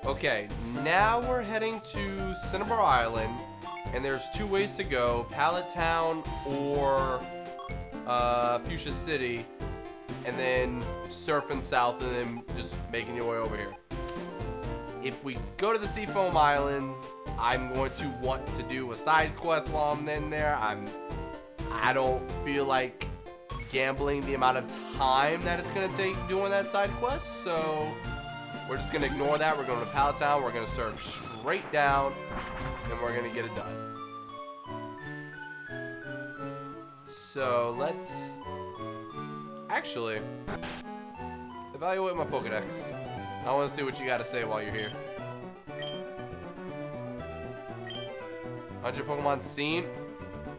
Okay, now we're heading to Cinnabar Island, and there's two ways to go: Pallet Town or Fuchsia City, and then surfing south and then just making your way over here. If we go to the Seafoam Islands, I'm going to want to do a side quest while I'm in there. I don't feel like gambling the amount of time that it's gonna take doing that side quest, so we're just gonna ignore that. We're going to Pallet Town, we're gonna surf straight down, and we're gonna get it done. So let's actually evaluate my Pokedex. I want to see what you got to say while you're here. 100 Pokemon seen.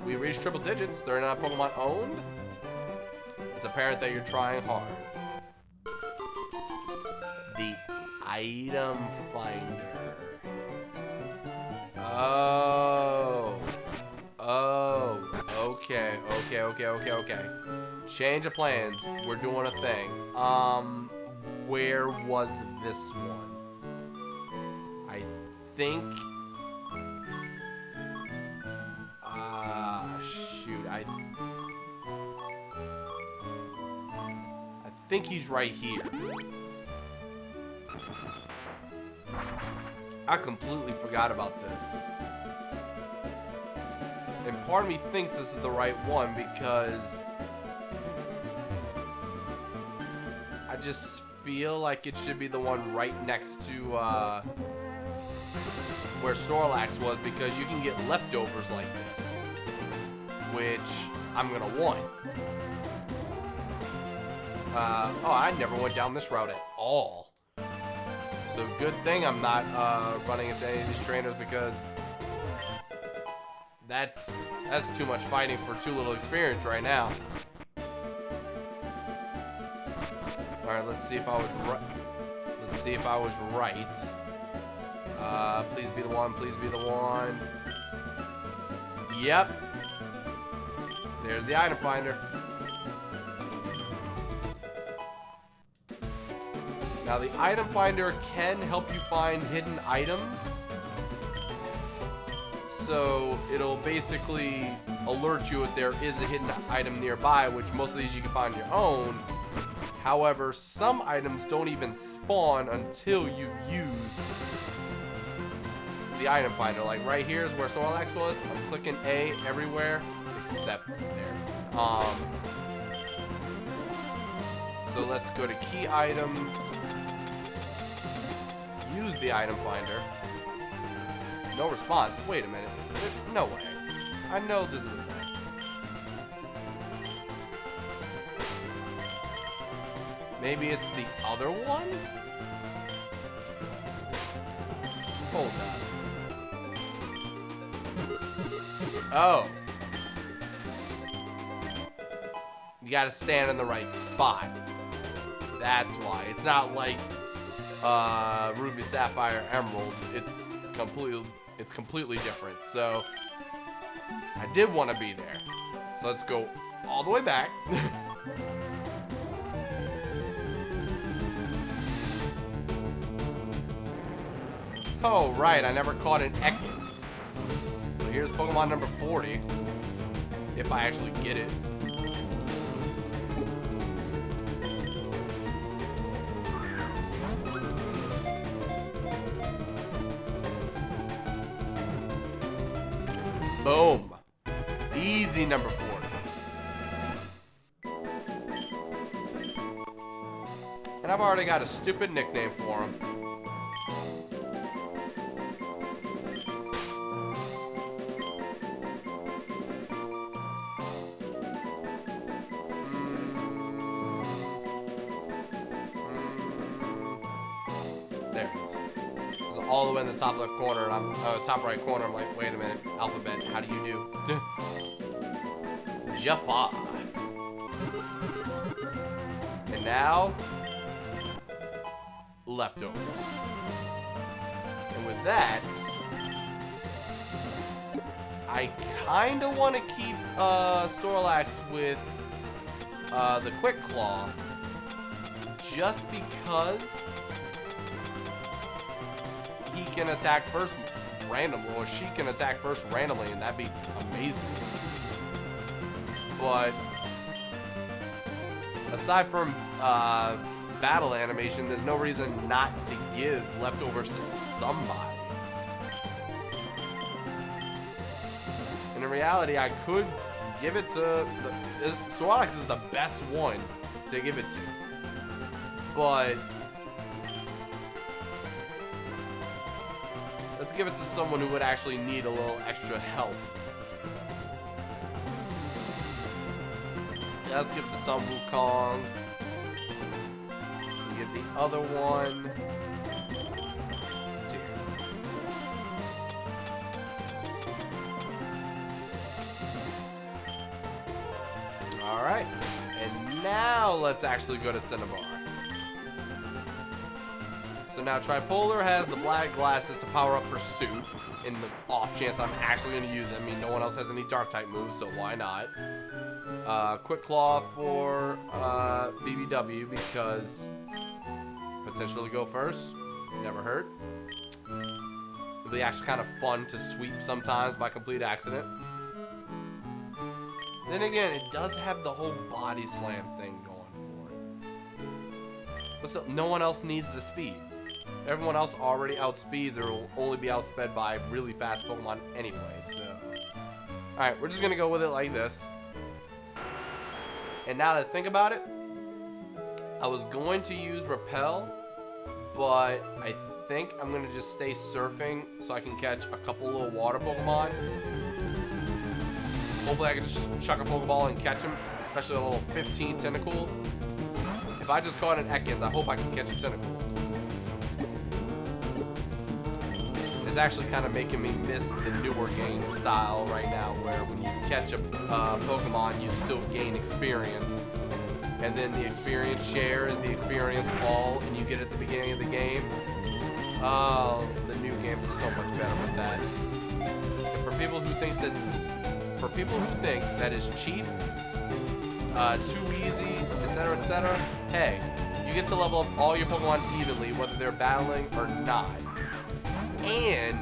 We reached triple digits. 39 Pokemon owned. It's apparent that you're trying hard. The item finder. Oh. Okay. Change of plans. We're doing a thing. Where was this one? I think... shoot. I think he's right here. I completely forgot about this. And part of me thinks this is the right one because I just feel like it should be the one right next to where Snorlax was, because you can get leftovers like this, which I'm gonna want. Oh, I never went down this route at all. So good thing I'm not running into any of these trainers, because that's too much fighting for too little experience right now. All right, let's see if I was right. Let's see if I was right. Please be the one. Please be the one. Yep. There's the item finder. Now the item finder can help you find hidden items. So it'll basically alert you if there is a hidden item nearby, which most of these you can find your own. However, some items don't even spawn until you've used the item finder. Like right here is where Snorlax was. I'm clicking A everywhere except there. So let's go to key items. Use the item finder. No response. Wait a minute. No way. I know this is a thing. Maybe it's the other one? Hold on. Oh. You gotta stand in the right spot. That's why. It's not like Ruby, Sapphire, Emerald. It's completely different. So I did want to be there. So let's go all the way back. Oh, right, I never caught an Ekans. So here's Pokemon number 40. If I actually get it. Boom. Easy number 40. And I've already got a stupid nickname for him. There it is. It's all the way in the top left corner, and I'm top right corner. I'm like, wait a minute, alphabet. How do you do? Jaffa. And now, leftovers. And with that, I kind of want to keep Snorlax with the Quick Claw, just because can attack first randomly, or she can attack first randomly, and that'd be amazing. But aside from battle animation, there's no reason not to give leftovers to somebody. And in reality, I could give it to Snorlax is the best one to give it to, but let's give it to someone who would actually need a little extra help. Yeah, let's give it to some Wukong. Give the other one to Tyr. All right, and now let's actually go to Cinnabar. So now Tripolar has the black glasses to power up Pursuit in the off chance I'm actually going to use it. I mean, no one else has any dark type moves, so why not? Quick Claw for BBW because potentially go first, never hurt. It'll be actually kind of fun to sweep sometimes by complete accident. Then again, it does have the whole body slam thing going for it. But still, no one else needs the speed. Everyone else already outspeeds or will only be outsped by really fast Pokemon anyway, so. Alright, we're just gonna go with it like this. And now that I think about it, I was going to use Repel, but I think I'm gonna just stay surfing so I can catch a couple little water Pokemon. Hopefully I can just chuck a Pokeball and catch him, especially a little 15 Tentacool. If I just caught an Ekans, I hope I can catch a Tentacool. It's actually kind of making me miss the newer game style right now, where when you catch a Pokemon, you still gain experience. And then the experience share is the experience all, and you get it at the beginning of the game. Oh, the new games are so much better with that. And for people who think that is cheap, too easy, etc., hey, you get to level up all your Pokemon evenly, whether they're battling or not. And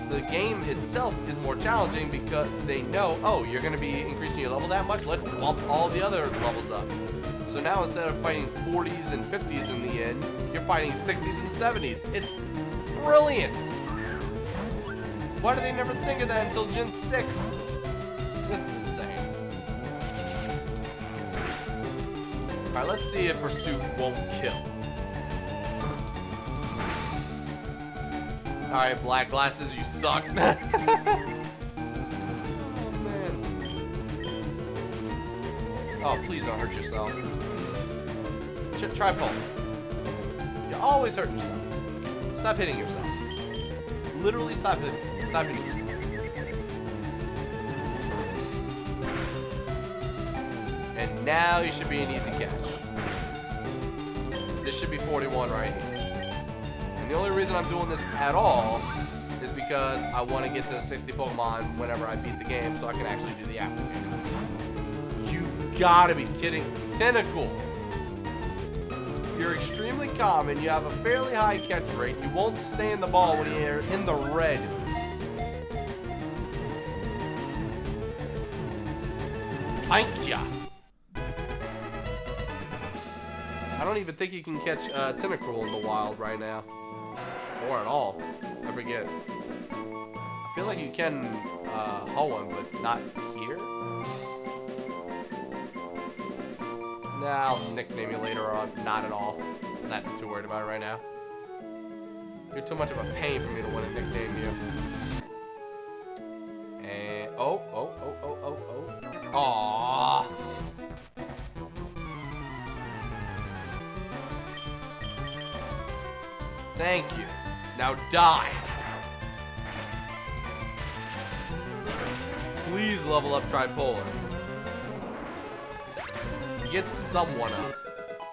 the game itself is more challenging because they know, oh, you're going to be increasing your level that much, let's bump all the other levels up. So now instead of fighting 40s and 50s in the end, you're fighting 60s and 70s. It's brilliant! Why did they never think of that until Gen 6? This is insane. Alright, let's see if Pursuit won't kill. Alright, Black Glasses, you suck. Oh, man. Oh, please don't hurt yourself. Try Pole. You always hurt yourself. Stop hitting yourself. Literally stop hitting yourself. And now you should be an easy catch. This should be 41 right here. The only reason I'm doing this at all is because I want to get to 60 Pokemon whenever I beat the game so I can actually do the after game. You've got to be kidding. Tentacool. You're extremely common. You have a fairly high catch rate. You won't stay in the ball when you're in the red. Thank ya. I don't even think you can catch Tentacool in the wild right now. Or at all. I forget. I feel like you can haul one, but not here? Nah, I'll nickname you later on. Not at all. I'm not too worried about it right now. You're too much of a pain for me to want to nickname you. And oh. Aww. Thank you. Now die. Please level up Tripolar. Get someone up.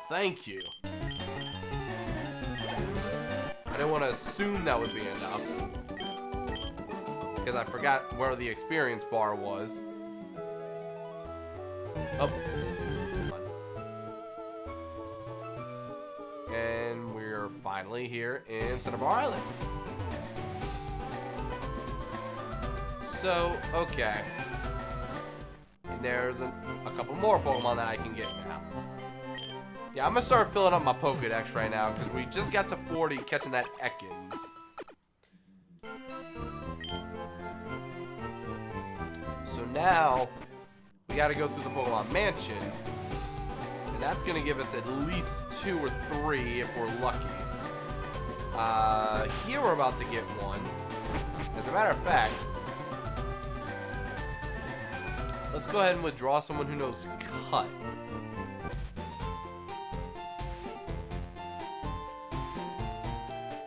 Thank you. I didn't want to assume that would be enough, because I forgot where the experience bar was. Oh. And we're finally here in Cinnabar Island. So, okay. And there's a couple more Pokemon that I can get now. Yeah, I'm gonna start filling up my Pokedex right now because we just got to 40 catching that Ekans. So now we gotta go through the Pokemon Mansion, and that's gonna give us at least 2 or 3 if we're lucky. Here we're about to get one. As a matter of fact, let's go ahead and withdraw someone who knows Cut.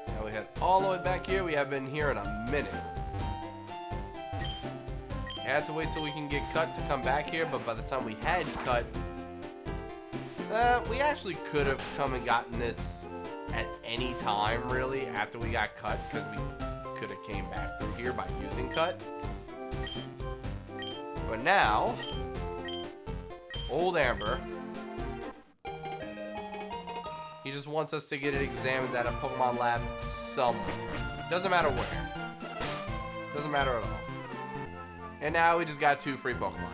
Now we head all the way back here. We have been here in a minute. I had to wait till we can get Cut to come back here, but by the time we had Cut, we actually could have come and gotten this at any time, really, after we got Cut, because we could have came back through here by using Cut. But now, old Amber, he just wants us to get it examined at a Pokemon lab somewhere. Doesn't matter where. Doesn't matter at all. And now we just got 2 free Pokemon.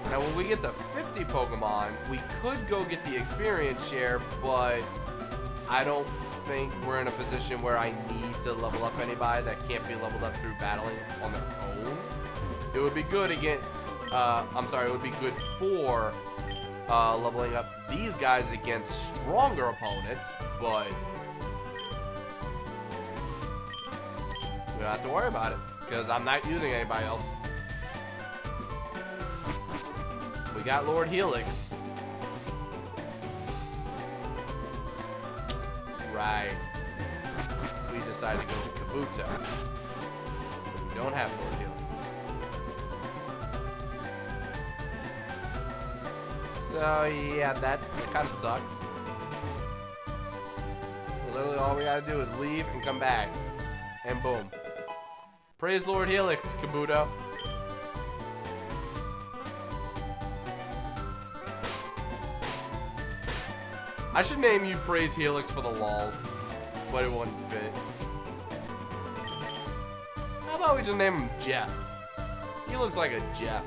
Now when we get to 50 Pokemon, we could go get the experience share, but I don't think we're in a position where I need to level up anybody that can't be leveled up through battling on their own. It would be good against, it would be good for leveling up these guys against stronger opponents, but we don't have to worry about it, because I'm not using anybody else. We got Lord Helix. Right. We decided to go with Kabuto. So we don't have Lord Helix. So yeah, that kind of sucks. Literally all we gotta do is leave and come back. And boom. Praise Lord Helix, Kabuto. I should name you Praise Helix for the lols, but it wouldn't fit. How about we just name him Jeff? He looks like a Jeff.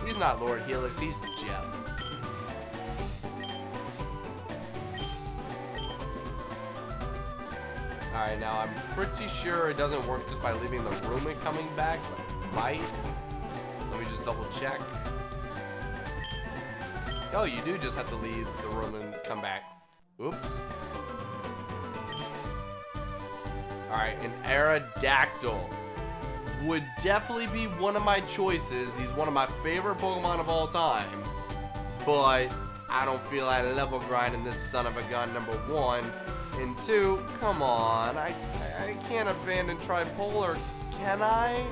He's not Lord Helix, he's Jeff. Alright, now I'm pretty sure it doesn't work just by leaving the room and coming back, but it might. Let me just double check. Oh, you do just have to leave the room and come back. Oops. Alright, an Aerodactyl would definitely be one of my choices. He's one of my favorite Pokemon of all time. But I don't feel like level grinding this son of a gun, number 1. And 2, come on, I can't abandon Tripolar, can I?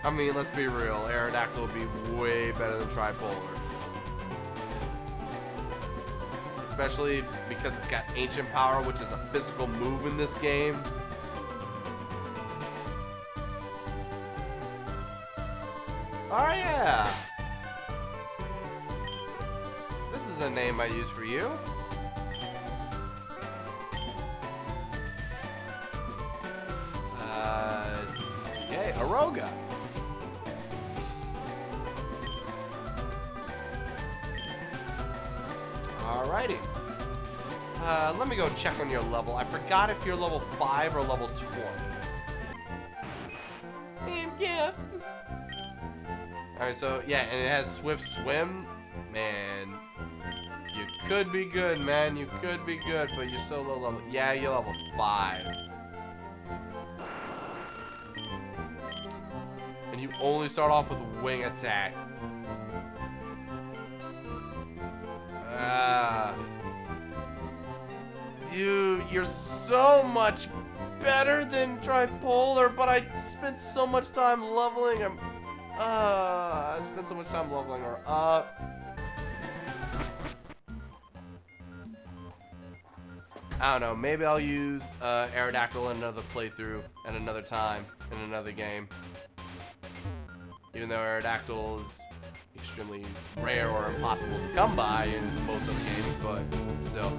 I mean, let's be real, Aerodactyl would be way better than Tripolar. Especially because it's got Ancient Power, which is a physical move in this game. Oh yeah! This is a name I use for you. Okay, Aroga. Alrighty. Let me go check on your level. I forgot if you're level 5 or level 20. Yeah. Alright, so yeah, and it has Swift Swim. Man, you could be good, man. You could be good, but you're so low level. Yeah, you're level 5. And you only start off with Wing Attack. Dude, you're so much better than Tripolar, but I spent so much time leveling him. I spent so much time leveling her up. I don't know, maybe I'll use Aerodactyl in another playthrough at another time, in another game. Even though Aerodactyl is extremely rare or impossible to come by in most of the games, but still.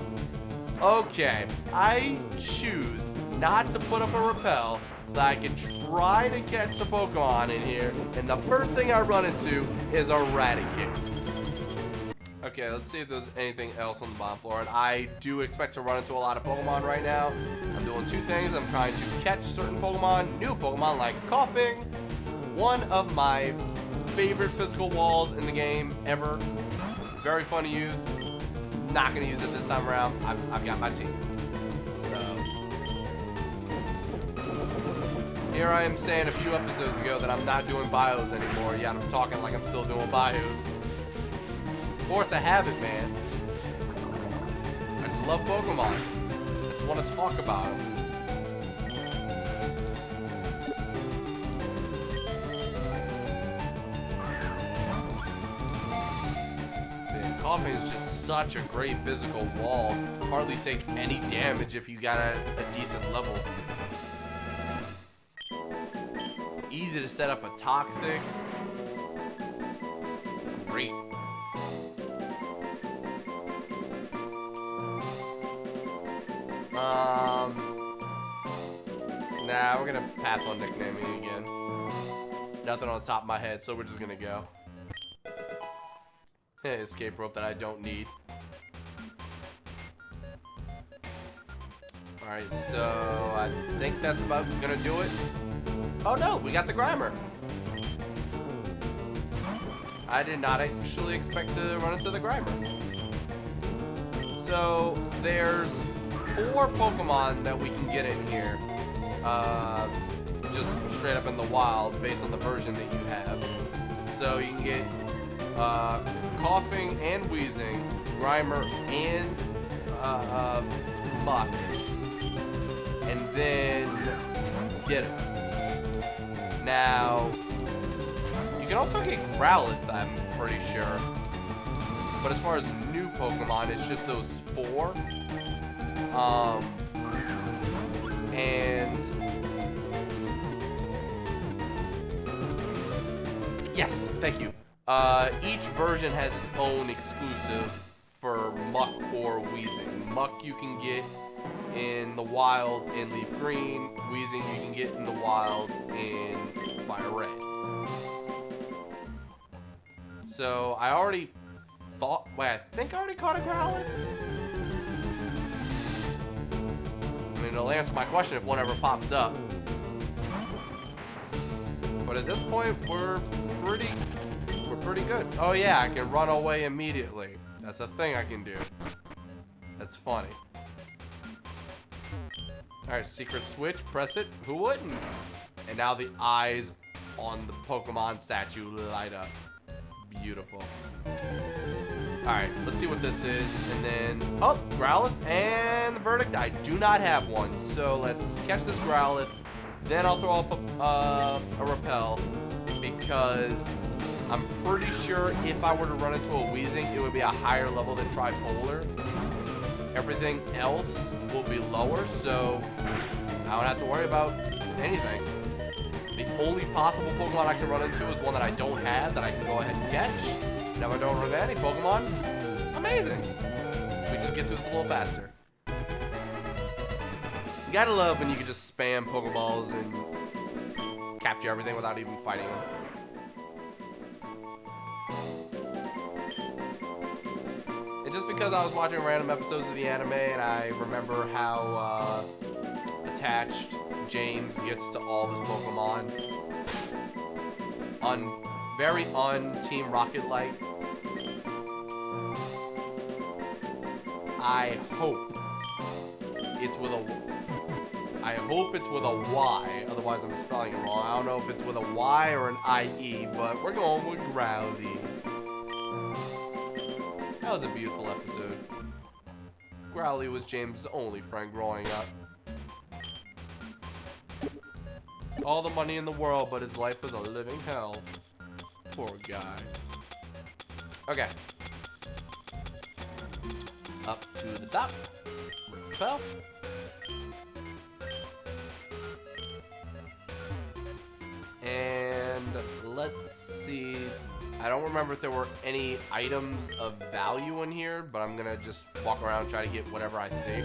Okay, I choose not to put up a rappel so that I can try to catch the Pokemon in here, and the first thing I run into is a Raticate. Okay, let's see if there's anything else on the bottom floor, and I do expect to run into a lot of Pokemon right now. I'm doing two things. I'm trying to catch certain Pokemon, new Pokemon like Coughing, one of my favorite physical walls in the game ever. Very fun to use. Not going to use it this time around. I've got my team. So, here I am saying a few episodes ago that I'm not doing bios anymore, yet I'm talking like I'm still doing bios. Of course I have it, man. I just love Pokemon. I just want to talk about them. Coughing is just such a great physical wall. Hardly takes any damage if you got a decent level. Easy to set up a Toxic. It's great. Nah, we're gonna pass on nicknaming again. Nothing on the top of my head, so we're just gonna go. Escape rope that I don't need. Alright, so I think that's about gonna do it. Oh no, we got the Grimer. I did not actually expect to run into the Grimer. So there's 4 Pokemon that we can get in here. Just straight up in the wild based on the version that you have. So you can get Coughing and Wheezing, Grimer and Muck, and then Ditto. Now, you can also get Growlithe, I'm pretty sure. But as far as new Pokemon, it's just those 4. And yes, thank you. Each version has its own exclusive for Muck or Wheezing. Muck you can get in the wild in Leaf Green. Wheezing you can get in the wild in Fire Red. So I already thought, I think I already caught a Growlithe. I mean, it'll answer my question if one ever pops up. But at this point, we're pretty good. Oh yeah, I can run away immediately. That's a thing I can do. That's funny. Alright, secret switch, press it. Who wouldn't? And now the eyes on the Pokemon statue light up. Beautiful. Alright, let's see what this is. And then, oh, Growlithe and the verdict. I do not have one. So let's catch this Growlithe. Then I'll throw up a Repel. Because I'm pretty sure if I were to run into a Wheezing, it would be a higher level than Tripolar. Everything else will be lower, so I don't have to worry about anything. The only possible Pokemon I can run into is one that I don't have, that I can go ahead and catch. And if I don't run into any Pokemon, amazing. We just get through this a little faster. You gotta love when you can just spam Pokeballs and capture everything without even fighting them. And just because I was watching random episodes of the anime and I remember how attached James gets to all of his Pokemon, very un-Team Rocket-like, I hope it's with a Y, otherwise I'm spelling it wrong. I don't know if it's with a Y or an IE, but we're going with Growly. That was a beautiful episode. Growly was James' only friend growing up. All the money in the world, but his life was a living hell. Poor guy. Okay. Up to the top. Repel. And let's see. I don't remember if there were any items of value in here, but I'm gonna just walk around and try to get whatever I see.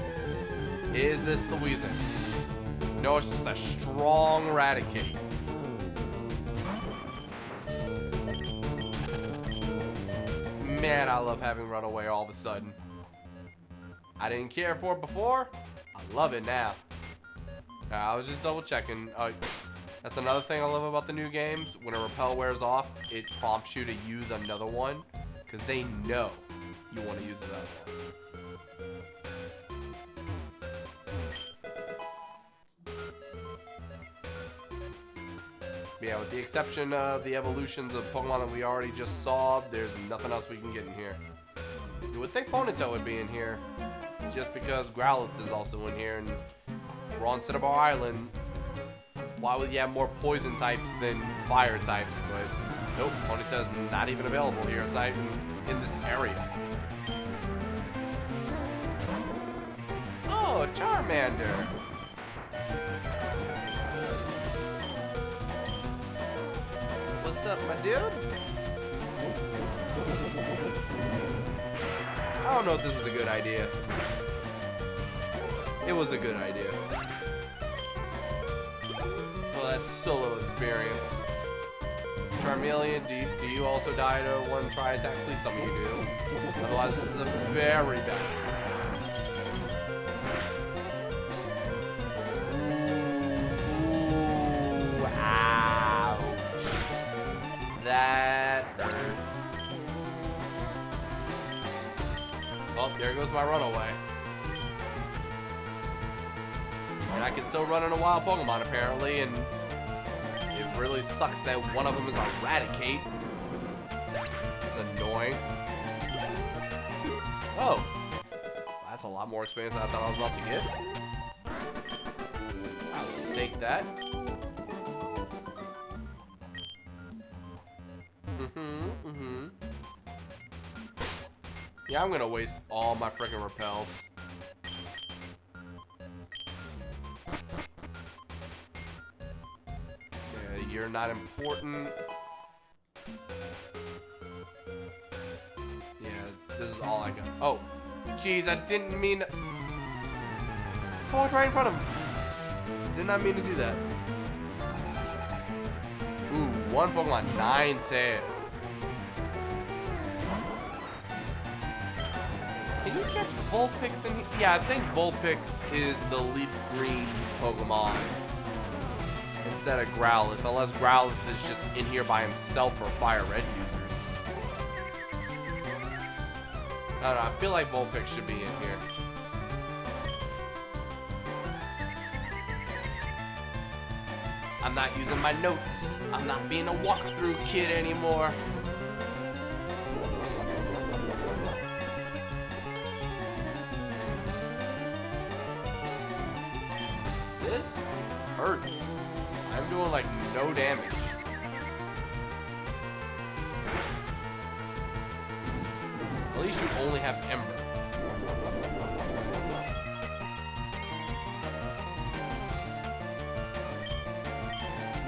Is this the Weezing? No, it's just a strong Raticate. Man, I love having Runaway all of a sudden. I didn't care for it before. I love it now. I was just double checking. That's another thing I love about the new games. When a repel wears off, it prompts you to use another one because they know you want to use another one. Yeah, with the exception of the evolutions of Pokemon that we already just saw, there's nothing else we can get in here. You would think Ponytail would be in here, just because Growlithe is also in here, and we're on Cinnabar Island. Why would you have more poison types than fire types? But nope, Ponytail's not even available here. It's not even in this area. Oh, Charmander. What's up, my dude? I don't know if this is a good idea. It was a good idea. Well, that's solo experience. Charmeleon, do you also die to one tri-attack? Please tell me you do. Otherwise, this is a very bad idea. Ooh, ouch. That hurt. Oh, there goes my Runaway. And I can still run in a wild Pokemon, apparently, and it really sucks that one of them is a Raticate. It's annoying. Oh. That's a lot more experience than I thought I was about to get. I will take that. Yeah, I'm gonna waste all my freaking repels. Yeah, you're not important. Yeah, this is all I got. Oh, jeez, I didn't mean to... I walked right in front of him. Did not mean to do that. Ooh, one Pokemon, 9 tails. Can you catch Vulpix in here? Yeah, I think Vulpix is the leaf green Pokemon instead of Growlithe, unless Growlithe is just in here by himself for fire red users. I don't know, I feel like Vulpix should be in here. I'm not using my notes. I'm not being a walkthrough kid anymore. This hurts. I'm doing like no damage. At least you only have Ember.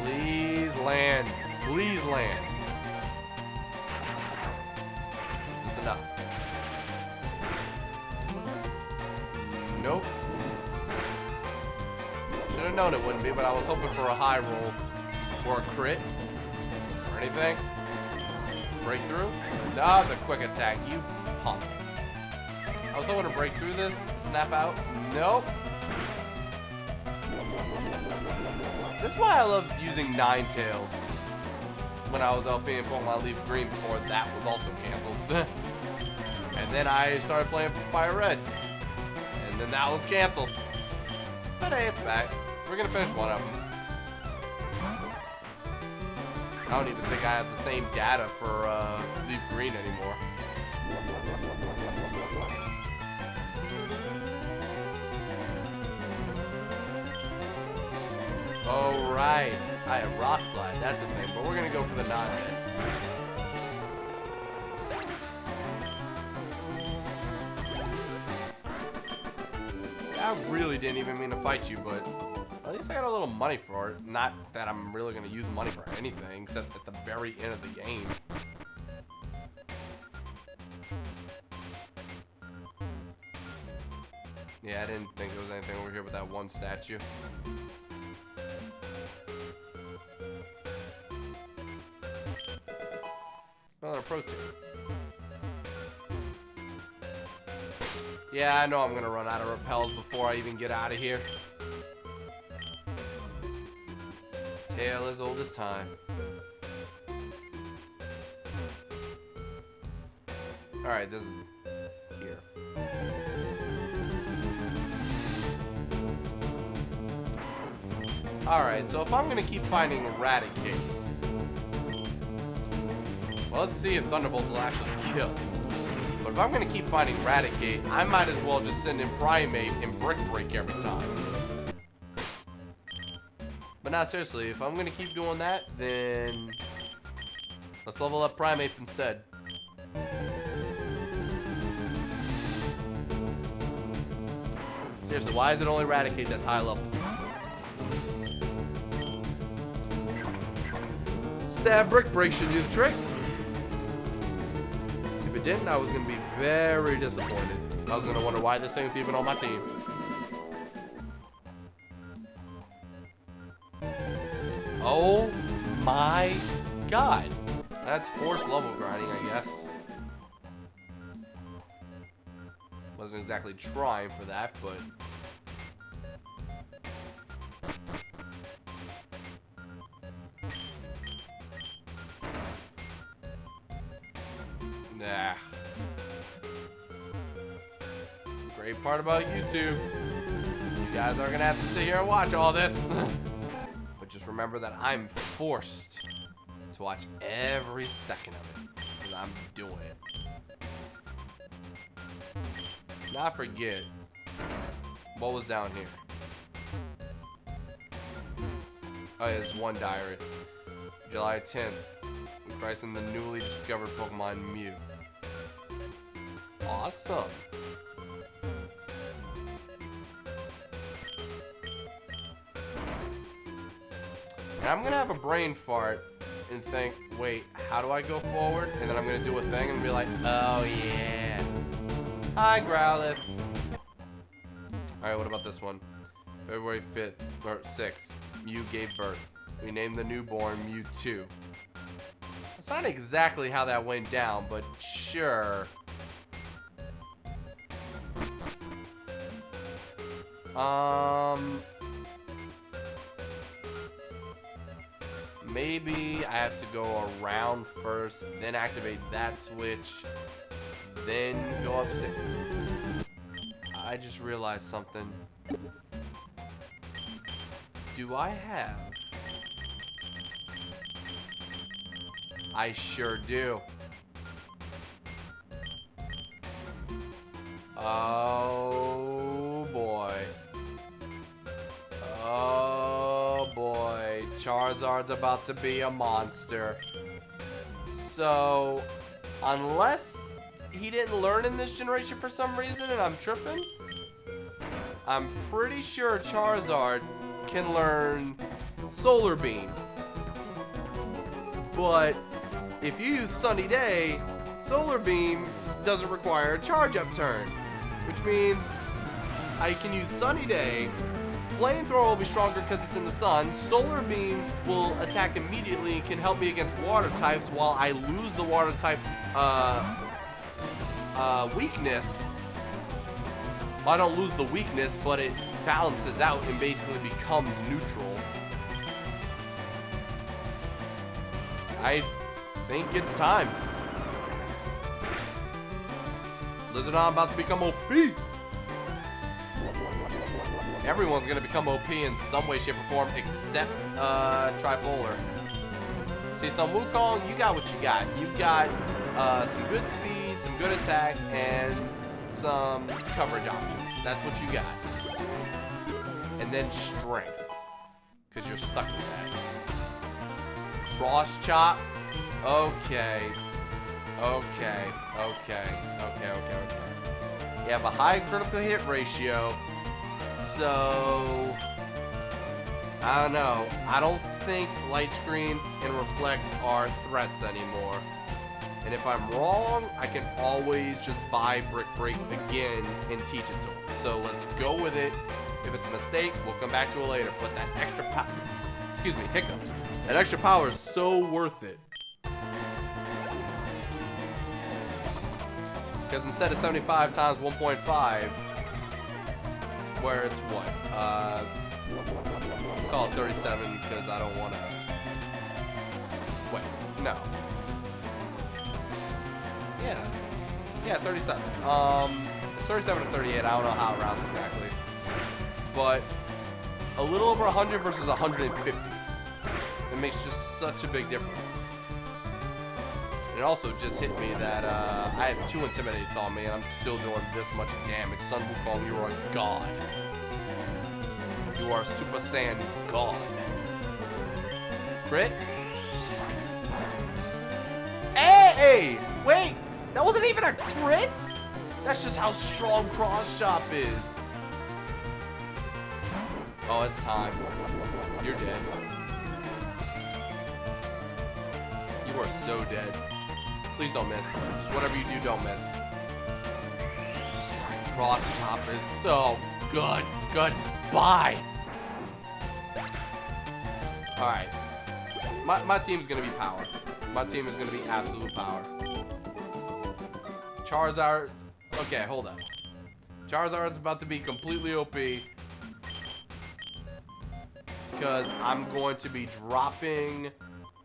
Please land. Please land. Is this enough? Nope. Should have known it wouldn't be, but I was hoping for a high roll or a crit or anything. Breakthrough? Nah, the quick attack, you punk. I was hoping to break through this, snap out. Nope. This is why I love using Ninetales when I was LPing Pokemon Leaf Green before that was also canceled. And then I started playing Fire Red. And then that was canceled. But hey, it's back. We're gonna finish one of them. I don't even think I have the same data for Leaf Green anymore. Oh right, I have Rock Slide. That's a thing, but we're gonna go for the non-miss. I really didn't even mean to fight you, but At least I got a little money for it. Not that I'm really going to use money for anything, except at the very end of the game. Yeah, I didn't think there was anything over here but that one statue. Another protein. Yeah, I know I'm gonna run out of repels before I even get out of here. Tale as old as time. Alright, this is here. Alright, so if I'm gonna keep finding Eradicate, well, let's see if Thunderbolt will actually kill. But if I'm gonna keep finding Eradicate, I might as well just send in Primate and Brick Break every time. But not seriously, if I'm gonna keep doing that, then let's level up Primate instead. Seriously, why is it only Eradicate that's high level? Stab Brick Break should do the trick. If it didn't, I was going to be very disappointed. I was going to wonder why this thing's even on my team. Oh my god. That's forced level grinding, I guess. Wasn't exactly trying for that, but... Nah. Great part about YouTube. You guys are gonna have to sit here and watch all this. But just remember that I'm forced to watch every second of it. Because I'm doing it. Not forget what was down here. Oh, yeah, there's one diary. July 10th. Christ in the newly discovered Pokemon Mew. Awesome. And I'm gonna have a brain fart and think, wait, how do I go forward? And then I'm gonna do a thing and be like, oh yeah. Hi, Growlithe. Alright, what about this one? February 5th, or 6th, Mew gave birth. We named the newborn Mewtwo. That's not exactly how that went down, but sure. Maybe I have to go around first, then activate that switch, then go upstairs. I just realized something. Do I have? I sure do. Oh boy. Oh boy. Charizard's about to be a monster. So, unless he didn't learn in this generation for some reason and I'm tripping, I'm pretty sure Charizard can learn Solar Beam. But if you use Sunny Day, Solar Beam doesn't require a charge up turn, which means I can use Sunny Day. Flamethrower will be stronger because it's in the sun. Solar Beam will attack immediately and can help me against water types while I lose the water type weakness. Well, I don't lose the weakness, but it balances out and basically becomes neutral. I think it's time. Lizardon about to become OP. Everyone's gonna become OP in some way, shape, or form except Tripolar. See, some Wukong, you got what you got. You've got some good speed, some good attack, and some coverage options. That's what you got. And then strength, because you're stuck with that. Cross chop. Okay. Okay. You have a high critical hit ratio. So I don't know. I don't think light screen and reflect are threats anymore. And if I'm wrong, I can always just buy Brick Break again and teach it to him. So let's go with it. If it's a mistake, we'll come back to it later. But that extra power, excuse me, hiccups. That extra power is so worth it. Because instead of 75 times 1.5, where it's what? Let's call it 37 because I don't want to. Wait, no. Yeah, 37. It's 37 to 38. I don't know how it rounds exactly, but a little over 100 versus 150. It makes just such a big difference. It also just hit me that I have 2 Intimidates on me, and I'm still doing this much damage. Sun Wukong, you are a god. You are a Super Saiyan god. Crit? Hey! Wait! That wasn't even a crit? That's just how strong Cross Chop is. Oh, it's time. You're dead. You are so dead. Please don't miss. Just whatever you do, don't miss. Cross Chop is so good. Goodbye. Alright. My team's gonna be power. My team is gonna be absolute power. Charizard. Okay, hold up. Charizard's about to be completely OP. Because I'm going to be dropping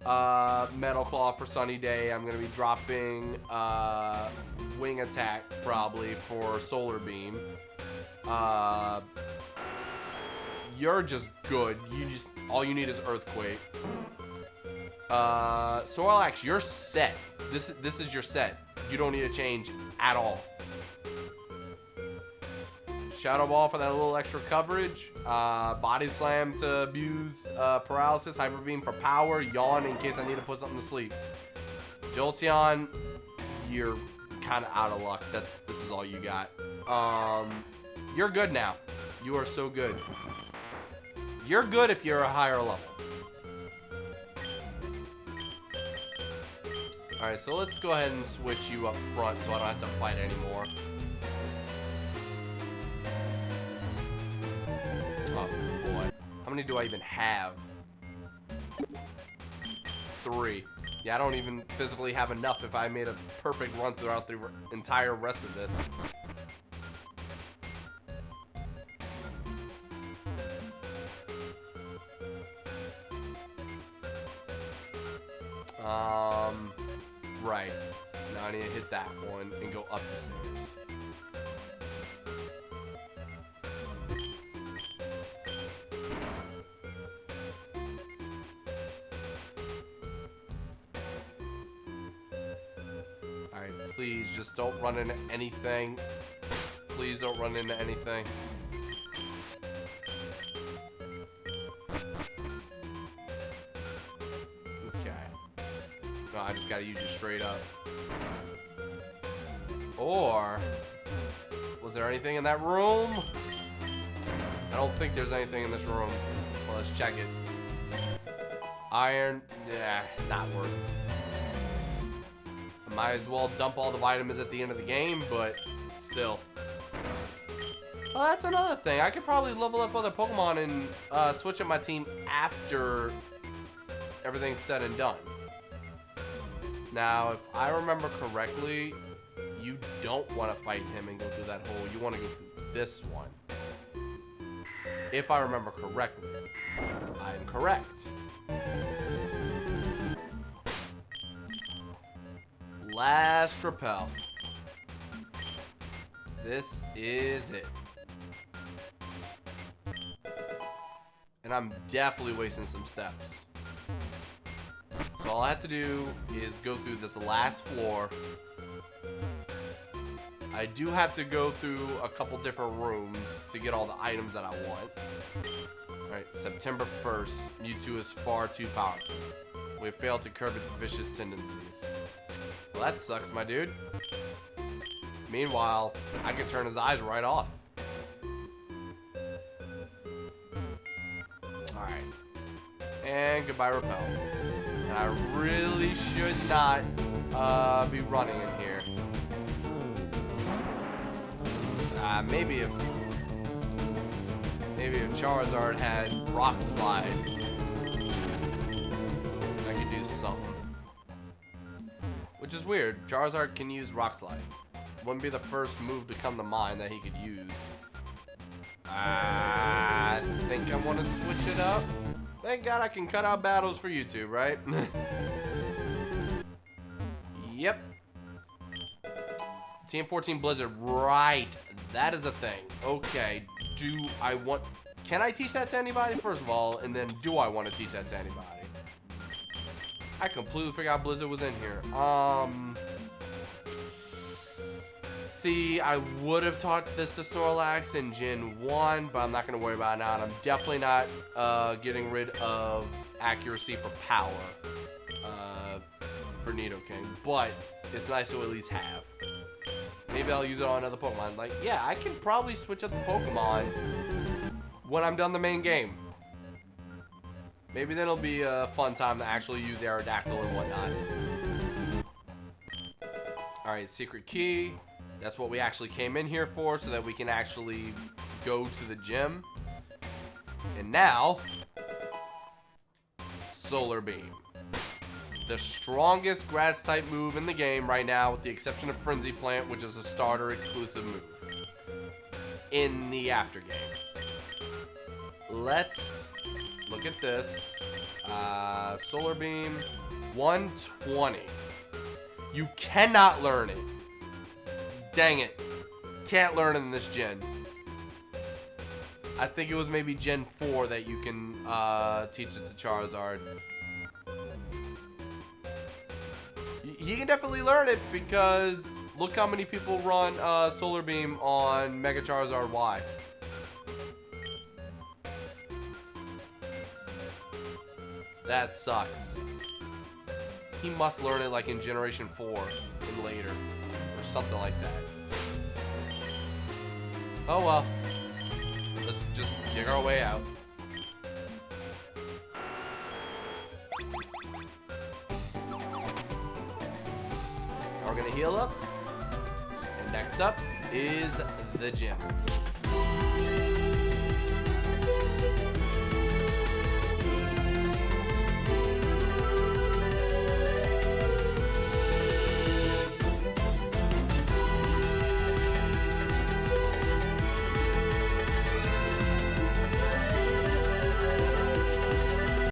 Metal Claw for Sunny Day. I'm going to be dropping Wing Attack probably for Solar Beam. You're just good. All you need is Earthquake. Snorlax, you're set. This is your set. You don't need to change at all. Shadow Ball for that little extra coverage. Body Slam to abuse paralysis. Hyper Beam for power. Yawn in case I need to put something to sleep. Jolteon, you're kind of out of luck that this is all you got. You're good now. You are so good. You're good if you're a higher level. Alright, so let's go ahead and switch you up front so I don't have to fight anymore. Oh, boy. How many do I even have? 3. Yeah, I don't even physically have enough if I made a perfect run throughout the entire rest of this. Right. Now I need to hit that one and go up the stairs. Alright, please just don't run into anything. Please don't run into anything. I just gotta use you straight up. Or was there anything in that room? I don't think there's anything in this room. Well, let's check it. Iron, yeah, not worth. I might as well dump all the vitamins at the end of the game, but still. Well, that's another thing. I could probably level up other Pokemon and switch up my team after everything's said and done. Now, if I remember correctly, you don't want to fight him and go through that hole. You want to go through this one. If I remember correctly. I am correct. Last repel. This is it. And I'm definitely wasting some steps. So all I have to do is go through this last floor. I do have to go through a couple different rooms to get all the items that I want. Alright, September 1st. Mewtwo is far too powerful. We have failed to curb its vicious tendencies. Well, that sucks, my dude. Meanwhile, I can turn his eyes right off. Alright. and goodbye repel. And I really should not be running in here. Maybe if Charizard had Rock Slide, I could do something. Which is weird. Charizard can use Rock Slide. Wouldn't be the first move to come to mind that he could use. I think I want to switch it up. Thank God I can cut out battles for YouTube, right? Yep. TM14 Blizzard, right. That is the thing. Okay, can I teach that to anybody, first of all, and then do I want to teach that to anybody? I completely forgot Blizzard was in here. See, I would have taught this to Snorlax in Gen 1, but I'm not going to worry about it now, and I'm definitely not getting rid of accuracy for power for Nidoking, but it's nice to at least have. Maybe I'll use it on another Pokemon. Like, yeah, I can probably switch up the Pokemon when I'm done the main game. Maybe then it'll be a fun time to actually use Aerodactyl and whatnot. Alright, secret key. That's what we actually came in here for, so that we can actually go to the gym. And now, Solar Beam. The strongest grass type move in the game right now, with the exception of Frenzy Plant, which is a starter exclusive move in the after game. Let's look at this. Solar Beam 120. You cannot learn it. Dang it. Can't learn it in this gen. I think it was maybe Gen 4 that you can teach it to Charizard. He can definitely learn it because look how many people run Solar Beam on Mega Charizard Y. That sucks. He must learn it like in Generation 4 and later. Or something like that. Oh well. Let's just dig our way out. We're gonna heal up. And next up is the gym.